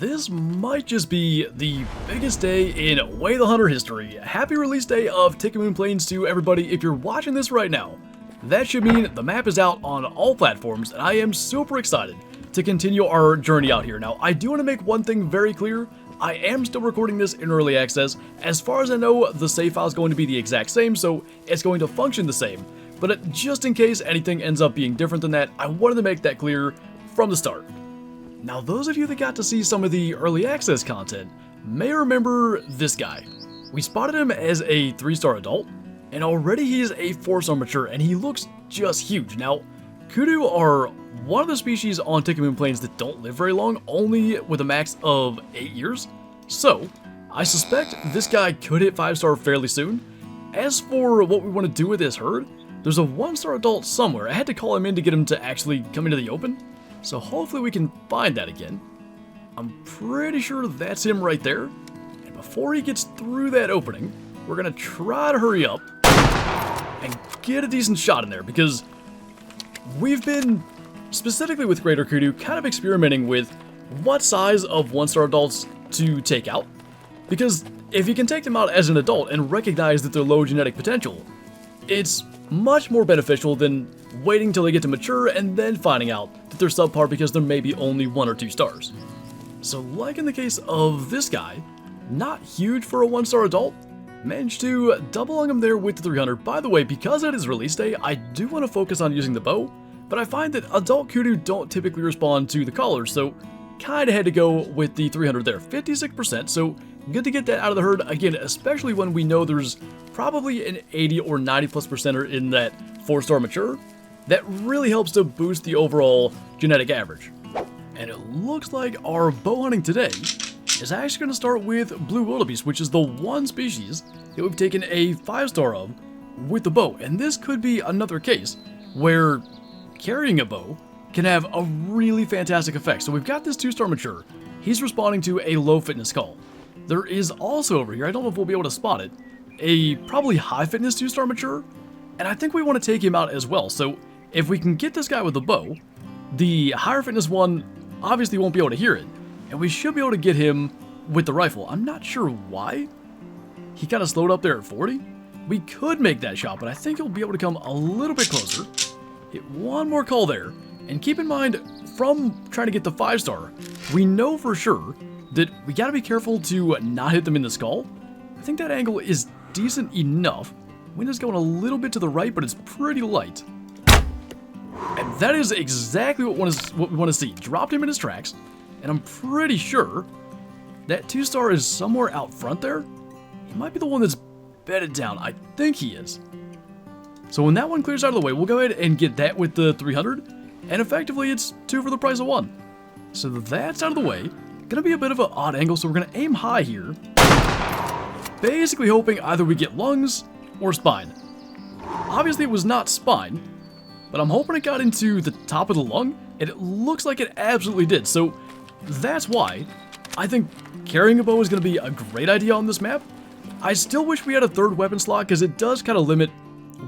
This might just be the biggest day in Way the Hunter history. Happy release day of Tikkamoon Plains to everybody if you're watching this right now. That should mean the map is out on all platforms, and I am super excited to continue our journey out here. Now, I do want to make one thing very clear. I am still recording this in early access. As far as I know, the save file is going to be the exact same, so it's going to function the same. But just in case anything ends up being different than that, I wanted to make that clear from the start. Now, those of you that got to see some of the early access content may remember this guy. We spotted him as a 3-star adult, and already he's a 4-star mature, and he looks just huge. Now, KUDU are one of the species on Tikkamoon Plains that don't live very long, only with a max of 8 years. So, I suspect this guy could hit 5-star fairly soon. As for what we want to do with this herd, there's a 1-star adult somewhere. I had to call him in to get him to actually come into the open. So hopefully we can find that again. I'm pretty sure that's him right there. And before he gets through that opening, we're going to try to hurry up and get a decent shot in there, because we've been, specifically with Greater KUDU, kind of experimenting with what size of 1-star adults to take out. Because if you can take them out as an adult and recognize that they're low genetic potential, it's much more beneficial than waiting till they get to mature and then finding out that they're subpar because there may be only 1 or 2 stars. So like in the case of this guy, not huge for a 1-star adult, managed to double lung him there with the 300. By the way, because it is release day, I do want to focus on using the bow, but I find that adult KUDU don't typically respond to the collars, so kinda had to go with the 300 there. 56%, so good to get that out of the herd, again, especially when we know there's probably an 80 or 90+% in that 4-star mature. That really helps to boost the overall genetic average. And it looks like our bow hunting today is actually going to start with blue wildebeest, which is the one species that we've taken a 5-star of with the bow. And this could be another case where carrying a bow can have a really fantastic effect. So we've got this 2-star mature. He's responding to a low fitness call. There is also over here, I don't know if we'll be able to spot it, a probably high fitness 2-star mature. And I think we want to take him out as well. So if we can get this guy with the bow, the higher fitness one obviously won't be able to hear it. And we should be able to get him with the rifle. I'm not sure why. He kind of slowed up there at 40. We could make that shot, but I think he'll be able to come a little bit closer. Hit one more call there. And keep in mind, from trying to get the 5-star, we know for sure that we got to be careful to not hit them in the skull. I think that angle is decent enough. Wind is going a little bit to the right, but it's pretty light. And that is exactly what we want to see. Dropped him in his tracks, and I'm pretty sure that 2-star is somewhere out front there. He might be the one that's bedded down. I think he is. So when that one clears out of the way, we'll go ahead and get that with the 300, and effectively it's 2 for the price of 1. So that's out of the way. Gonna be a bit of an odd angle, so we're gonna aim high here. Basically hoping either we get lungs or spine. Obviously it was not spine, but I'm hoping it got into the top of the lung, and it looks like it absolutely did. So that's why I think carrying a bow is going to be a great idea on this map. I still wish we had a 3rd weapon slot, because it does kind of limit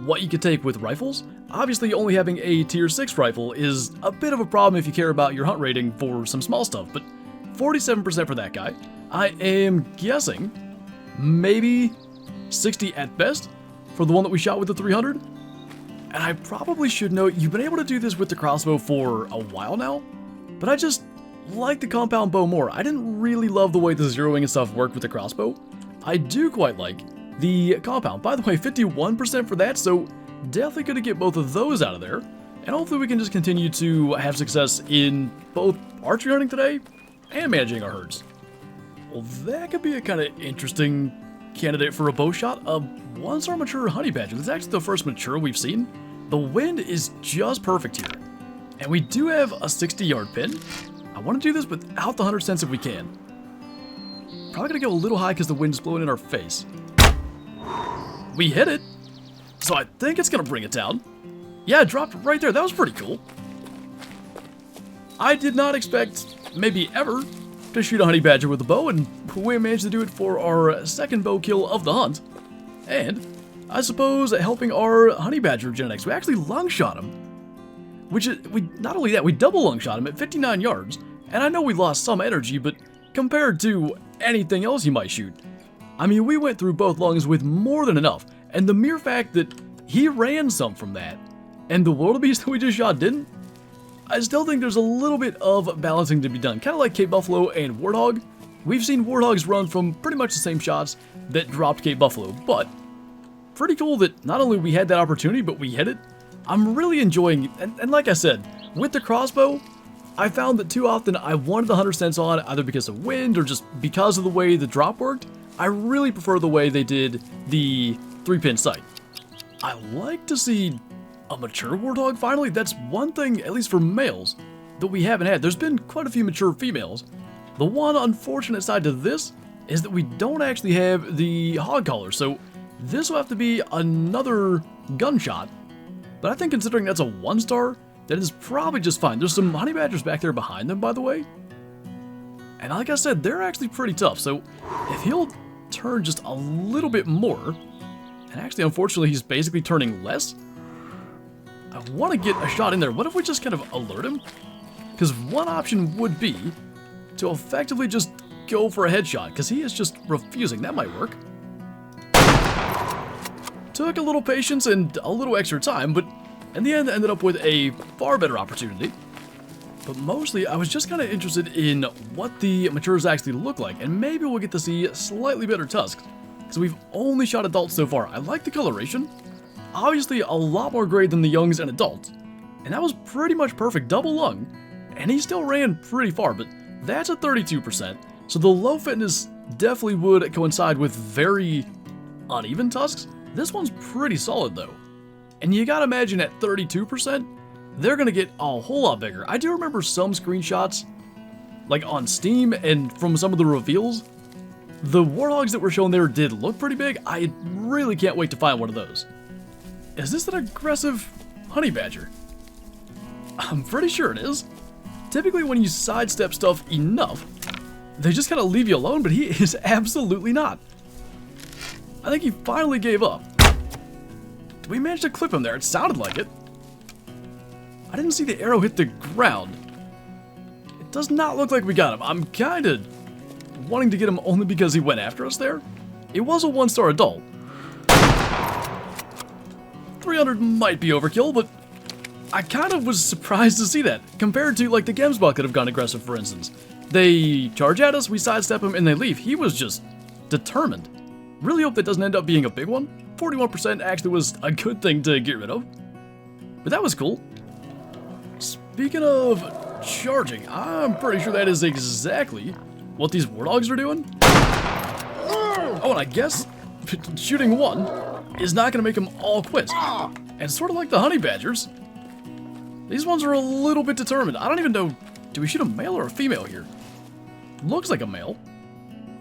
what you could take with rifles. Obviously only having a tier 6 rifle is a bit of a problem if you care about your hunt rating for some small stuff, but 47% for that guy. I am guessing maybe 60 at best for the one that we shot with the 300. And I probably should note, you've been able to do this with the crossbow for a while now, but I just like the compound bow more. I didn't really love the way the zeroing and stuff worked with the crossbow. I do quite like the compound. By the way, 51% for that, so definitely going to get both of those out of there. And hopefully we can just continue to have success in both archery hunting today and managing our herds. Well, that could be a kind of interesting candidate for a bow shot. A 1-star mature honey badger. This is actually the first mature we've seen. The wind is just perfect here. And we do have a 60-yard pin. I want to do this without the 100 cents if we can. Probably going to go a little high because the wind is blowing in our face. We hit it. So I think it's going to bring it down. Yeah, it dropped right there. That was pretty cool. I did not expect, maybe ever, to shoot a honey badger with a bow, and we managed to do it for our 2nd bow kill of the hunt. And I suppose helping our honey badger genetics. We actually lung shot him, which is, not only that, we double lung shot him at 59 yards. And I know we lost some energy, but compared to anything else you might shoot. I mean, we went through both lungs with more than enough, and the mere fact that he ran some from that, and the wildebeest that we just shot didn't, I still think there's a little bit of balancing to be done. Kind of like Cape Buffalo and Warthog. We've seen Warthogs run from pretty much the same shots that dropped Cape Buffalo, but pretty cool that not only we had that opportunity, but we hit it. I'm really enjoying, and like I said, with the crossbow, I found that too often I wanted the 100 cents on, either because of wind or just because of the way the drop worked. I really prefer the way they did the 3-pin sight. I like to see a mature warthog finally. That's one thing, at least for males, that we haven't had. There's been quite a few mature females. The one unfortunate side to this is that we don't actually have the hog collar, so this will have to be another gunshot. But I think considering that's a 1-star, that is probably just fine. There's some honey badgers back there behind them, by the way. And like I said, they're actually pretty tough, so if he'll turn just a little bit more, and actually unfortunately he's basically turning less, I want to get a shot in there. What if we just kind of alert him? Because one option would be to effectively just go for a headshot, because he is just refusing. That might work. Took a little patience and a little extra time, but in the end ended up with a far better opportunity. But mostly I was just kind of interested in what the matures actually look like, and maybe we'll get to see slightly better tusks, because we've only shot adults so far. I like the coloration. Obviously a lot more gray than the youngs and adults, and that was pretty much perfect, double lung, and he still ran pretty far, but that's a 32%, so the low fitness definitely would coincide with very uneven tusks. This one's pretty solid though, and you gotta imagine at 32%, they're gonna get a whole lot bigger. I do remember some screenshots, like on Steam and from some of the reveals, the warthogs that were shown there did look pretty big. I really can't wait to find one of those. Is this an aggressive honey badger? I'm pretty sure it is. Typically when you sidestep stuff enough, they just kind of leave you alone, but he is absolutely not. I think he finally gave up. Did we manage to clip him there? It sounded like it. I didn't see the arrow hit the ground. It does not look like we got him. I'm kind of wanting to get him only because he went after us there. It was a 1-star adult. 300 might be overkill, but I kind of was surprised to see that, compared to like the Gemsbuck that have gone aggressive, for instance. They charge at us, we sidestep him, and they leave. He was just determined. Really hope that doesn't end up being a big one. 41% actually was a good thing to get rid of. But that was cool. Speaking of charging, I'm pretty sure that is exactly what these warthogs are doing. Oh, and I guess shooting one is not going to make them all quit. And sort of like the honey badgers, these ones are a little bit determined. I don't even know, do we shoot a male or a female here? Looks like a male.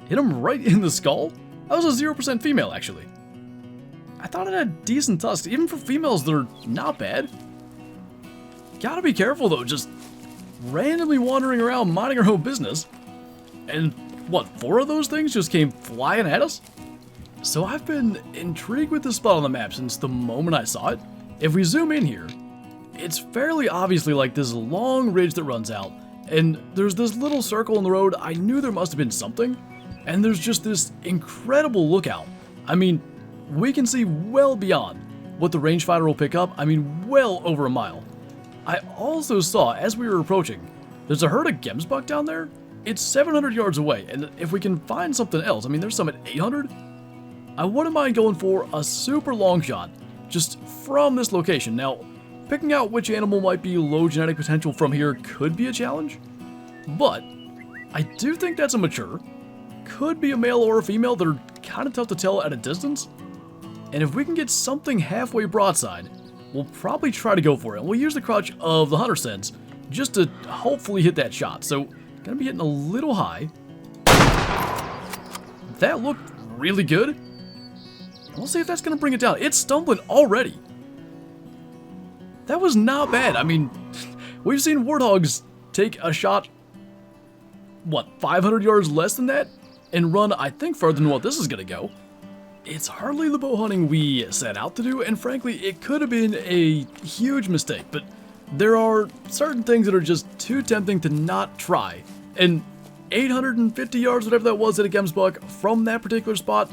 Hit him right in the skull. That was a 0% female, actually. I thought it had decent tusks. Even for females, they're not bad. Gotta be careful, though. Just randomly wandering around, minding our own business. And, what, 4 of those things just came flying at us? So I've been intrigued with this spot on the map since the moment I saw it. If we zoom in here, it's fairly obviously like this long ridge that runs out, and there's this little circle in the road. I knew there must have been something, and there's just this incredible lookout. I mean, we can see well beyond what the rangefinder will pick up. I mean, well over a mile. I also saw, as we were approaching, there's a herd of Gemsbuck down there. It's 700 yards away, and if we can find something else, I mean, there's some at 800. I wouldn't mind going for a super long shot, just from this location. Now, picking out which animal might be low genetic potential from here could be a challenge, but I do think that's a mature. Could be a male or a female. They're kind of tough to tell at a distance, and if we can get something halfway broadside, we'll probably try to go for it. And we'll use the crutch of the hunter sense just to hopefully hit that shot. So, gonna be hitting a little high. That looked really good. We'll see if that's gonna bring it down. It's stumbling already. That was not bad. I mean, we've seen warthogs take a shot, what, 500 yards less than that? And run, I think, further than what this is gonna go. It's hardly the bow hunting we set out to do, and frankly, it could have been a huge mistake, but there are certain things that are just too tempting to not try. And 850 yards, whatever that was, at a Gems buck from that particular spot.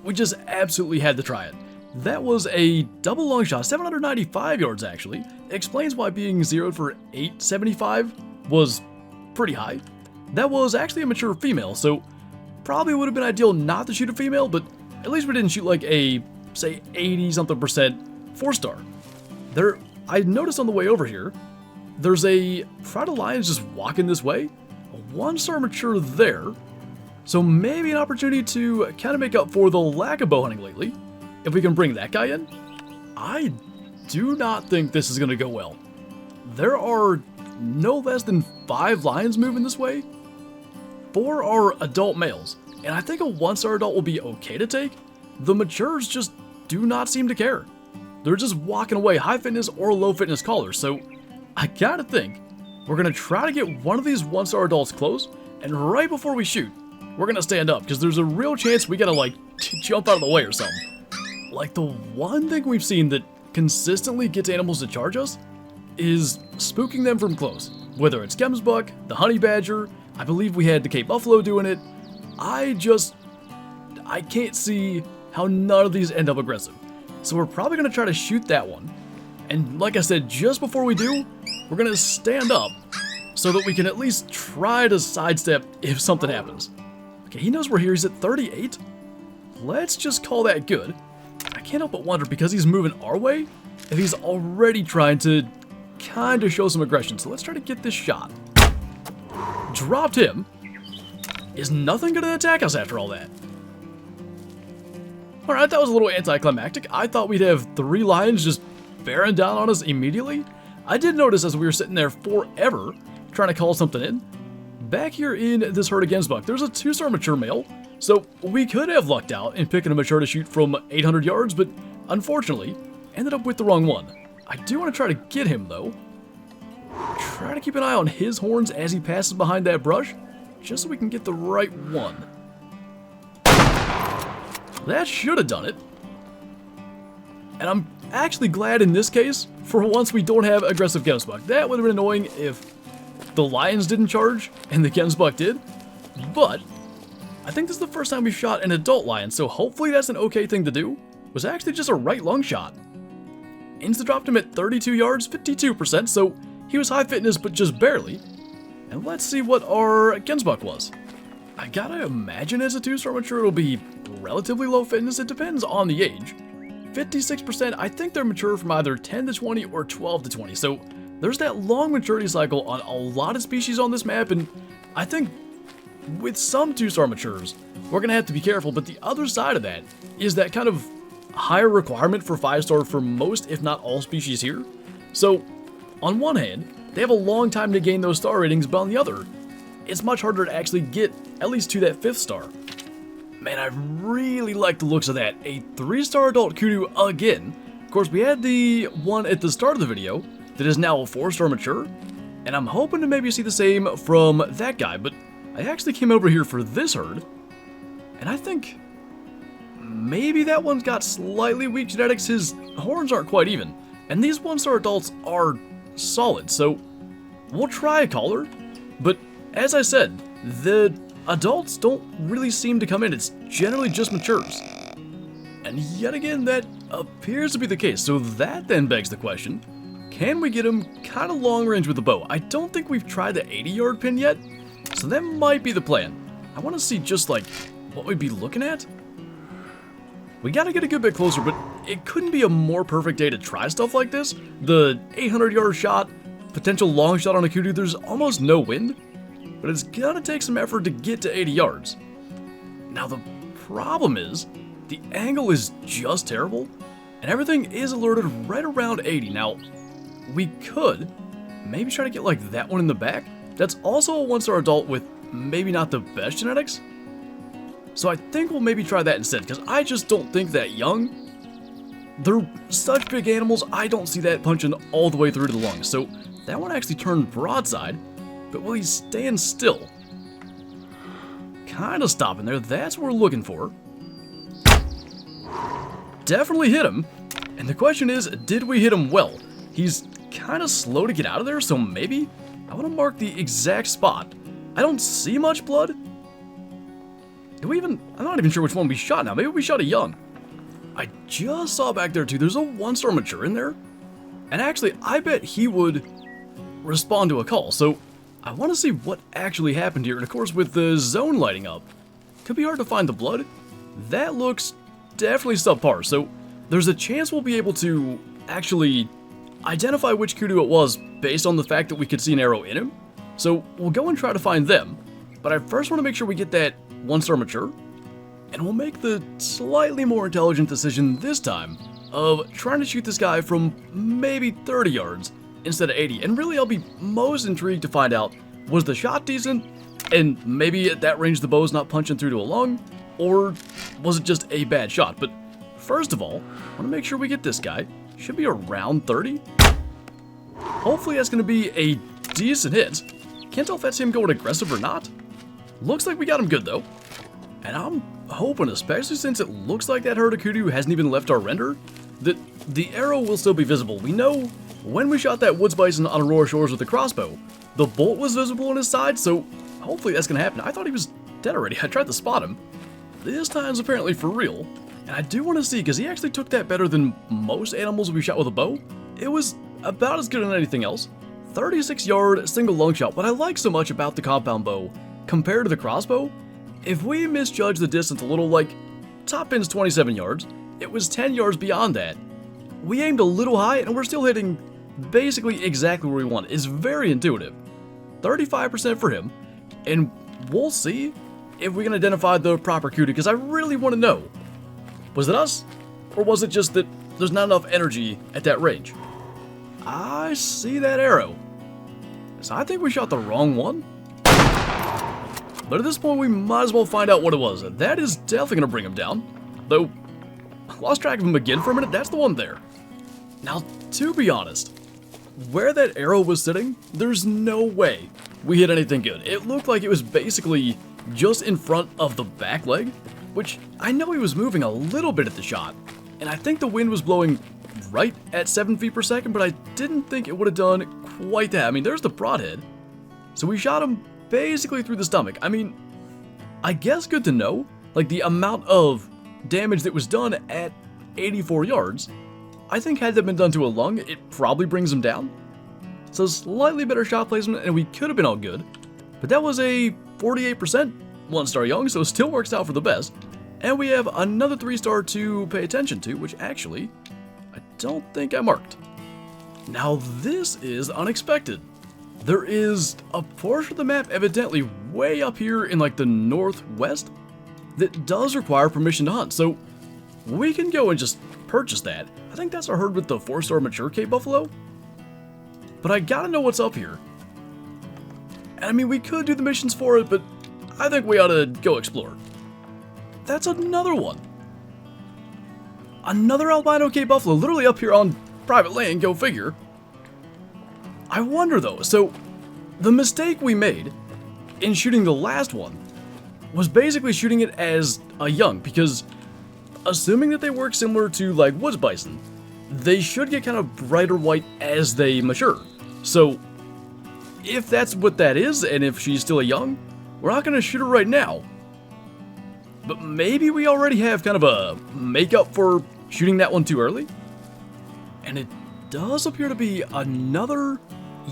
We just absolutely had to try it. That was a double long shot, 795 yards actually. It explains why being zeroed for 875 was pretty high. That was actually a mature female, so probably would have been ideal not to shoot a female, but at least we didn't shoot like a, say, 80-something% 4-star. I noticed on the way over here, there's a pride of lions just walking this way, a 1-star mature there, so maybe an opportunity to kind of make up for the lack of bow hunting lately, if we can bring that guy in. I do not think this is going to go well. There are no less than 5 lions moving this way. 4 are adult males, and I think a 1-star adult will be okay to take. The matures just do not seem to care. They're just walking away, high fitness or low fitness callers, so I gotta think we're gonna try to get one of these 1-star adults close, and right before we shoot, we're gonna stand up, because there's a real chance we gotta like jump out of the way or something. Like, the one thing we've seen that consistently gets animals to charge us is spooking them from close. Whether it's Gems buck, the honey badger, I believe we had the Cape buffalo doing it. I can't see how none of these end up aggressive. So we're probably going to try to shoot that one. And like I said, just before we do, we're going to stand up so that we can at least try to sidestep if something happens. Okay, he knows we're here. He's at 38. Let's just call that good. I can't help but wonder, because he's moving our way, if he's already trying to kind of show some aggression. So let's try to get this shot. Dropped him. Is nothing going to attack us after all that? Alright, that was a little anticlimactic. I thought we'd have 3 lions just bearing down on us immediately. I did notice as we were sitting there forever trying to call something in. Back here in this herd of Gems buck, there's a 2-star mature male. So we could have lucked out in picking a mature to shoot from 800 yards, but unfortunately ended up with the wrong one. I do want to try to get him though. Try to keep an eye on his horns as he passes behind that brush, just so we can get the right one. That should have done it. And I'm actually glad in this case, for once we don't have aggressive Gems buck. That would have been annoying if the lions didn't charge and the Gems buck did, but I think this is the first time we've shot an adult lion, so hopefully that's an okay thing to do. It was actually just a right lung shot. Insta dropped him at 32 yards, 52%, so he was high fitness, but just barely. And let's see what our Gems buck was. I gotta imagine as a 2-star mature it'll be relatively low fitness. It depends on the age. 56%, I think they're mature from either 10 to 20 or 12 to 20. So there's that long maturity cycle on a lot of species on this map, and I think with some 2-star matures, we're gonna have to be careful, but the other side of that is that kind of higher requirement for 5-star for most, if not all, species here. So on one hand, they have a long time to gain those star ratings, but on the other, it's much harder to actually get at least to that 5th star. Man, I really like the looks of that. A 3-star adult KUDU again. Of course, we had the one at the start of the video that is now a 4-star mature, and I'm hoping to maybe see the same from that guy, but I actually came over here for this herd, and I think maybe that one's got slightly weak genetics. His horns aren't quite even, and these 1-star adults are solid, so we'll try a collar, but as I said, the adults don't really seem to come in. It's generally just matures. And yet again, that appears to be the case, so that then begs the question, can we get him kind of long range with the bow? I don't think we've tried the 80-yard pin yet, so that might be the plan. I want to see just like what we'd be looking at. We gotta get a good bit closer, but it couldn't be a more perfect day to try stuff like this. The 800-yard shot, potential long shot on a KUDU, there's almost no wind, but it's gonna take some effort to get to 80 yards. Now the problem is, the angle is just terrible, and everything is alerted right around 80. Now, we could maybe try to get like that one in the back. That's also a 1-star adult with maybe not the best genetics. So I think we'll maybe try that instead, because I just don't think that young. They're such big animals, I don't see that punching all the way through to the lungs. So that one actually turned broadside, but will he stand still? Kind of stopping there, that's what we're looking for. Definitely hit him, and the question is, did we hit him well? He's kind of slow to get out of there, so maybe I want to mark the exact spot I don't see much blood. Do we even... I'm not even sure which one we shot now. Maybe we shot a young. I just saw back there too. There's a 1-star mature in there. And actually, I bet he would respond to a call. So I want to see what actually happened here. And of course, with the zone lighting up, could be hard to find the blood. That looks definitely subpar. So there's a chance we'll be able to actually identify which KUDU it was based on the fact that we could see an arrow in him. So we'll go and try to find them. But I first want to make sure we get that 1-star mature. And we'll make the slightly more intelligent decision this time of trying to shoot this guy from maybe 30 yards instead of 80. And really, I'll be most intrigued to find out, was the shot decent? And maybe at that range the bow's not punching through to a lung? Or was it just a bad shot? But first of all, I want to make sure we get this guy. Should be around 30. Hopefully that's going to be a decent hit. Can't tell if that's him going aggressive or not. Looks like we got him good though. And I'm hoping, especially since it looks like that herd of KUDU hasn't even left our render, that the arrow will still be visible. We know when we shot that woods bison on Aurora Shores with the crossbow, the bolt was visible on his side, so hopefully that's going to happen. I thought he was dead already. I tried to spot him. This time's apparently for real. And I do want to see, because he actually took that better than most animals we shot with a bow. It was about as good as anything else. 36-yard single lung shot. What I like so much about the compound bow compared to the crossbow, if we misjudge the distance a little, like top pin's 27 yards, it was 10 yards beyond that. We aimed a little high and we're still hitting basically exactly where we want. It's very intuitive. 35% for him, and we'll see if we can identify the proper KUDU, because I really want to know, was it us, or was it just that there's not enough energy at that range? I see that arrow, so I think we shot the wrong one. But at this point, we might as well find out what it was. That is definitely going to bring him down. Though, I lost track of him again for a minute. That's the one there. Now, to be honest, where that arrow was sitting, there's no way we hit anything good. It looked like it was basically just in front of the back leg, which I know he was moving a little bit at the shot. And I think the wind was blowing right at 7 feet per second, but I didn't think it would have done quite that. I mean, there's the broadhead. So we shot him basically through the stomach. I mean, I guess good to know, like the amount of damage that was done at 84 yards, I think had that been done to a lung, it probably brings him down. So slightly better shot placement and we could have been all good, but that was a 48% 1-star young, so it still works out for the best. And we have another 3-star to pay attention to, which actually, I don't think I marked. Now this is unexpected. There is a portion of the map evidently way up here in like the northwest that does require permission to hunt, so we can go and just purchase that. I think that's our herd with the 4-star mature Cape Buffalo. But I gotta know what's up here. And I mean, we could do the missions for it, but I think we ought to go explore. That's another one. Another albino Cape Buffalo, literally up here on private land, go figure. I wonder though, so the mistake we made in shooting the last one was basically shooting it as a young, because assuming that they work similar to like woods bison, they should get kind of brighter white as they mature. So if that's what that is, and if she's still a young, we're not going to shoot her right now. But maybe we already have kind of a makeup for shooting that one too early. And it does appear to be another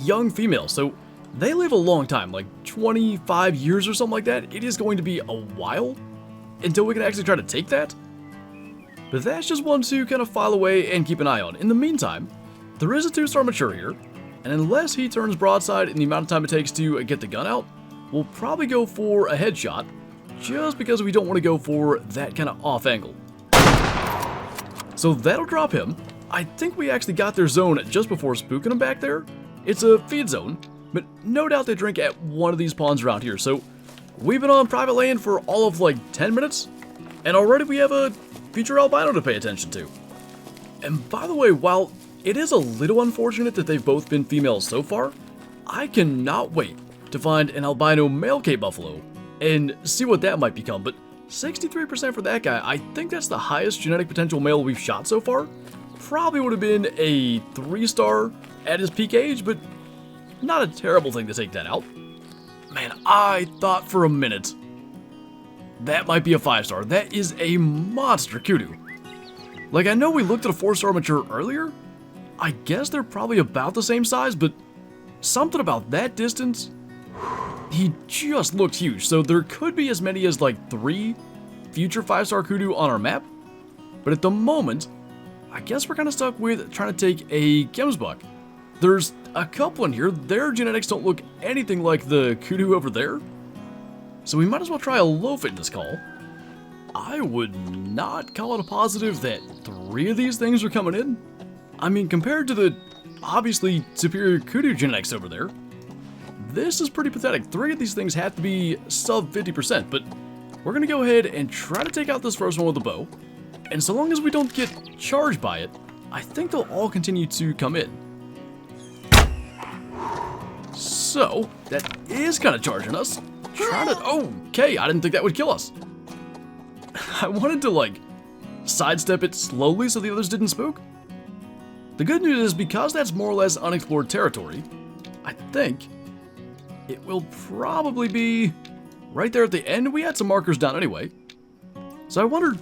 young female, so they live a long time, like 25 years or something like that. It is going to be a while until we can actually try to take that. But that's just one to kind of file away and keep an eye on. In the meantime, there is a 2-star mature here, and unless he turns broadside in the amount of time it takes to get the gun out, we'll probably go for a headshot, just because we don't want to go for that kind of off angle. So that'll drop him. I think we actually got their zone just before spooking them back there. It's a feed zone, but no doubt they drink at one of these ponds around here. So we've been on private land for all of like 10 minutes, and already we have a future albino to pay attention to. And by the way, while it is a little unfortunate that they've both been females so far, I cannot wait to find an albino male Cape Buffalo and see what that might become. But 63% for that guy, I think that's the highest genetic potential male we've shot so far. Probably would have been a 3-star at his peak age, but not a terrible thing to take that out. Man, I thought for a minute that might be a 5-star. That is a monster KUDU. Like, I know we looked at a 4-star mature earlier. I guess they're probably about the same size, but something about that distance, he just looked huge. So there could be as many as like 3 future 5-star KUDU on our map. But at the moment, I guess we're kind of stuck with trying to take a Gemsbuck. There's a couple in here. Their genetics don't look anything like the KUDU over there. So we might as well try a low fitness call. I would not call it a positive that 3 of these things are coming in. I mean, compared to the obviously superior KUDU genetics over there, this is pretty pathetic. 3 of these things have to be sub 50%, but we're going to go ahead and try to take out this first one with a bow. And so long as we don't get charged by it, I think they'll all continue to come in. So, that is kind of charging us. Trying to... Okay, I didn't think that would kill us. I wanted to, like, sidestep it slowly so the others didn't spook. The good news is, because that's more or less unexplored territory, I think it will probably be right there at the end. We had some markers down anyway. So I wondered,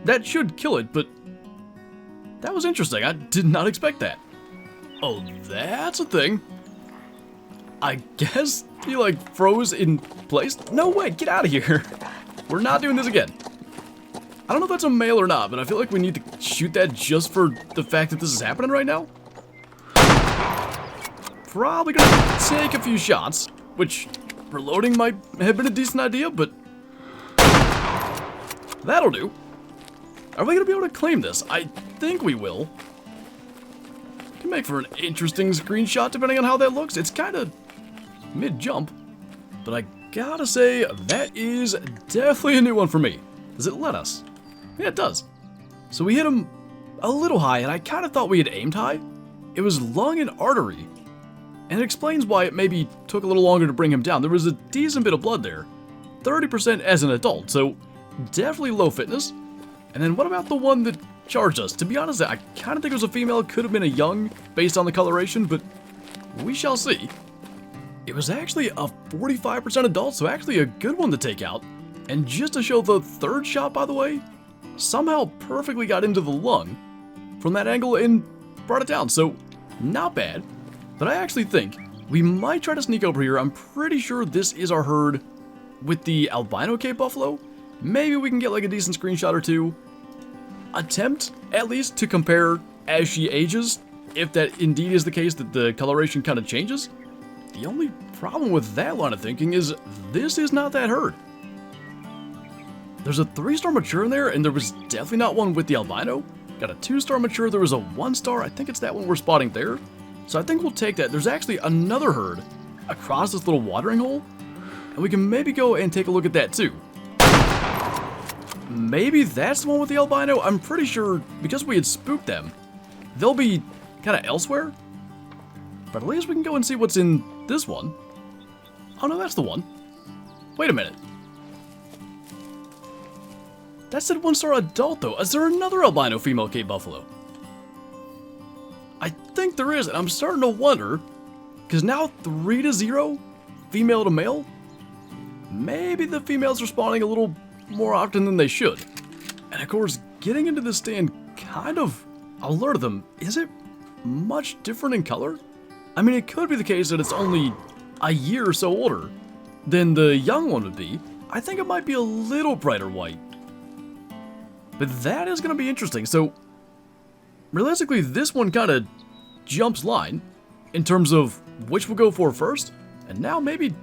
that should kill it, but that was interesting. I did not expect that. Oh, that's a thing. I guess he, like, froze in place. No way, get out of here. We're not doing this again. I don't know if that's a male or not, but I feel like we need to shoot that just for the fact that this is happening right now. Probably gonna take a few shots, which reloading might have been a decent idea, but that'll do. Are we gonna be able to claim this? I think we will. Can make for an interesting screenshot depending on how that looks. It's kind of mid-jump, but I gotta say, that is definitely a new one for me. Does it let us? Yeah, it does. So we hit him a little high, and I kind of thought we had aimed high. It was lung and artery, and it explains why it maybe took a little longer to bring him down. There was a decent bit of blood there, 30% as an adult, so definitely low fitness. And then what about the one that charged us? To be honest, I kind of think it was a female. It could have been a young based on the coloration, but we shall see. It was actually a 45% adult, so actually a good one to take out. And just to show the third shot, by the way, somehow perfectly got into the lung from that angle and brought it down, so not bad. But I actually think we might try to sneak over here. I'm pretty sure this is our herd with the albino Cape Buffalo. Maybe we can get like a decent screenshot or two. Attempt, at least, to compare as she ages, if that indeed is the case that the coloration kind of changes. The only problem with that line of thinking is this is not that herd. There's a 3-star mature in there, and there was definitely not one with the albino. Got a 2-star mature, there was a 1-star, I think it's that one we're spotting there. So I think we'll take that. There's actually another herd across this little watering hole, and we can maybe go and take a look at that too. Maybe that's the one with the albino? I'm pretty sure, because we had spooked them, they'll be kind of elsewhere. But at least we can go and see what's in this one. Oh no, that's the one. Wait a minute. That said 1-star adult though. Is there another albino female Cape Buffalo? I think there is, and I'm starting to wonder, because now 3-0, female to male, maybe the females are spawning a little more often than they should. And of course, getting into this stand kind of alerted them. Is it much different in color? I mean, it could be the case that it's only a year or so older than the young one would be. I think it might be a little brighter white. But that is going to be interesting. So, realistically, this one kind of jumps line in terms of which we'll go for first. And now maybe,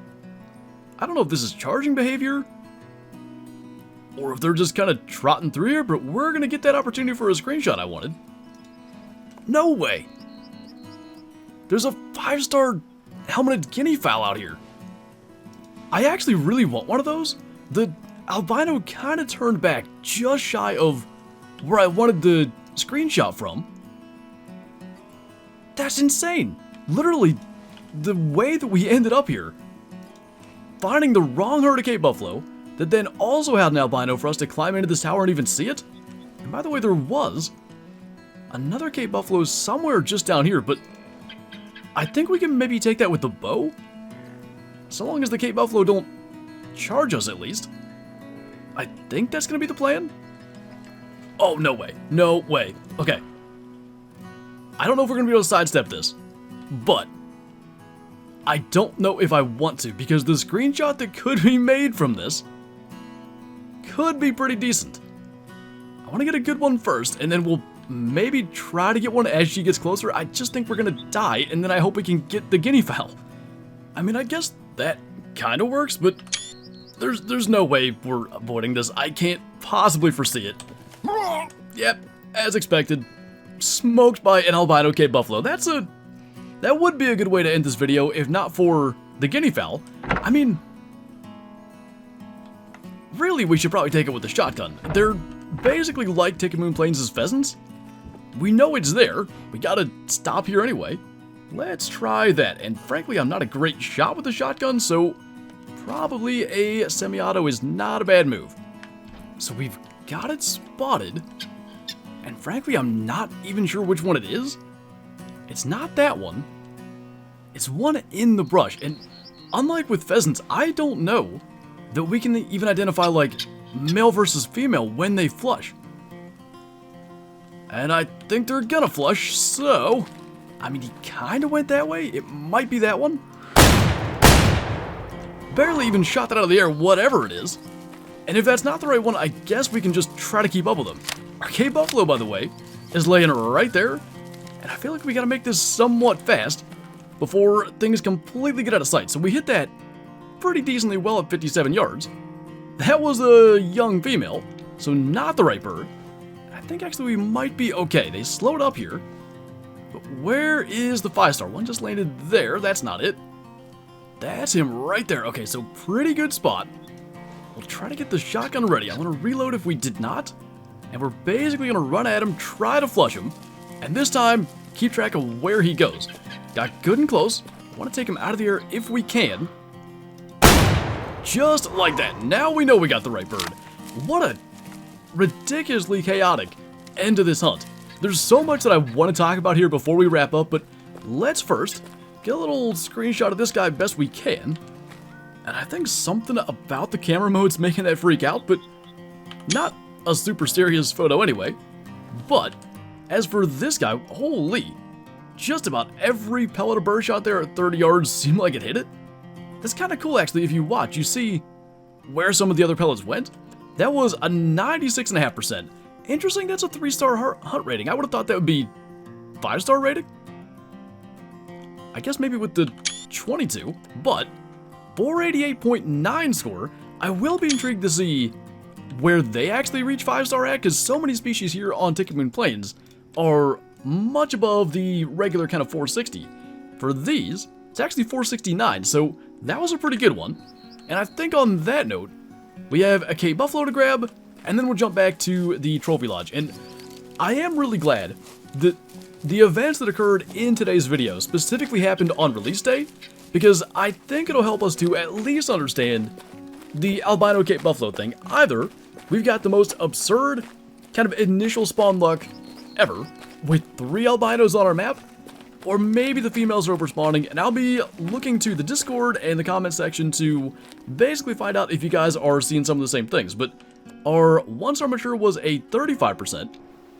I don't know if this is charging behavior or if they're just kind of trotting through here, but we're going to get that opportunity for a screenshot I wanted. No way. There's a 5-star helmeted Guinea Fowl out here. I actually really want one of those. The albino kind of turned back just shy of where I wanted the screenshot from. That's insane. Literally, the way that we ended up here, finding the wrong herd of Cape Buffalo, that then also had an albino for us to climb into this tower and even see it. And by the way, there was another Cape Buffalo somewhere just down here, but I think we can maybe take that with the bow. So long as the Cape Buffalo don't charge us, at least. I think that's going to be the plan. Oh, no way. No way. Okay. I don't know if we're going to be able to sidestep this, but I don't know if I want to, because the screenshot that could be made from this could be pretty decent. I want to get a good one first, and then we'll maybe try to get one as she gets closer. I just think we're going to die, and then I hope we can get the Guinea Fowl. I mean, I guess that kind of works, but there's no way we're avoiding this. I can't possibly foresee it. Yep, as expected. Smoked by an albino Cape Buffalo. That would be a good way to end this video, if not for the Guinea Fowl. I mean, really, we should probably take it with the shotgun. They're basically like Ticket Moon Plains' pheasants. We know it's there. We gotta stop here anyway. Let's try that. And frankly, I'm not a great shot with the shotgun, so probably a semi-auto is not a bad move. So we've got it spotted. And frankly, I'm not even sure which one it is. It's not that one. It's one in the brush. And unlike with pheasants, I don't know that we can even identify, like, male versus female when they flush. And I think they're gonna flush, so I mean, he kind of went that way. It might be that one. Barely even shot that out of the air, whatever it is. And if that's not the right one, I guess we can just try to keep up with him. Our Cape Buffalo, by the way, is laying right there. And I feel like we gotta make this somewhat fast before things completely get out of sight. So we hit that pretty decently well at 57 yards. That was a young female, so not the right bird. I think actually we might be okay. They slowed up here. But where is the 5-star? One just landed there. That's not it. That's him right there. Okay, so pretty good spot. We'll try to get the shotgun ready. I'm going to reload if we did not. And we're basically going to run at him, try to flush him. And this time, keep track of where he goes. Got good and close. Want to take him out of the air if we can. Just like that. Now we know we got the right bird. What a ridiculously chaotic end to this hunt. There's so much that I want to talk about here before we wrap up, but let's first get a little screenshot of this guy best we can. And I think something about the camera mode's making that freak out, but not a super serious photo anyway. But as for this guy, holy, just about every pellet of bird shot there at 30 yards seemed like it hit it. That's kind of cool, actually. If you watch, you see where some of the other pellets went. That was a 96.5%. Interesting, that's a 3-star hunt rating. I would have thought that would be 5-star rating. I guess maybe with the 22, but 488.9 score. I will be intrigued to see where they actually reach 5-star at, because so many species here on Ticket Moon Plains are much above the regular kind of 460. For these, it's actually 469, so that was a pretty good one. And I think on that note, we have a Cape Buffalo to grab, and then we'll jump back to the Trophy Lodge. And I am really glad that the events that occurred in today's video specifically happened on release day, because I think it'll help us to at least understand the albino Cape Buffalo thing. Either we've got the most absurd kind of initial spawn luck ever, with 3 albinos on our map, or maybe the females are overspawning, and I'll be looking to the Discord and the comment section to basically find out if you guys are seeing some of the same things. But our 1-star mature was a 35%,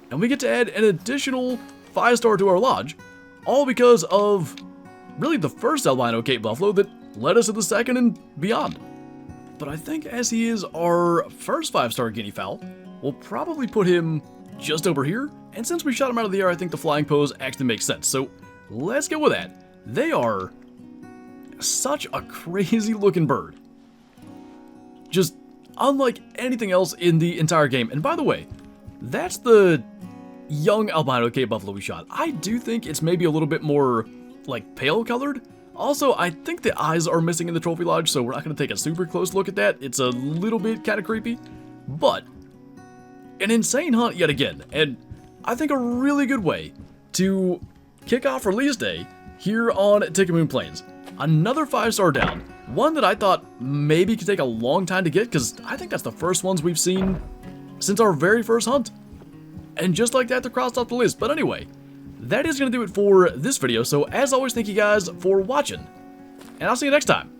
and we get to add an additional 5-star to our lodge, all because of really the first albino Cape Buffalo that led us to the second and beyond. But I think as he is our first 5-star Guinea Fowl, we'll probably put him just over here, and since we shot him out of the air, I think the flying pose actually makes sense. So let's go with that. They are such a crazy looking bird. Just unlike anything else in the entire game. And by the way, that's the young albino Cape Buffalo we shot. I do think it's maybe a little bit more like pale colored. Also, I think the eyes are missing in the Trophy Lodge, so we're not going to take a super close look at that. It's a little bit kind of creepy, but an insane hunt yet again. And I think a really good way to kick off release day here on Ticket Moon Plains. Another 5-star down. One that I thought maybe could take a long time to get, because I think that's the first ones we've seen since our very first hunt. And just like that, they're crossed off the list. But anyway, that is going to do it for this video. So as always, thank you guys for watching, and I'll see you next time.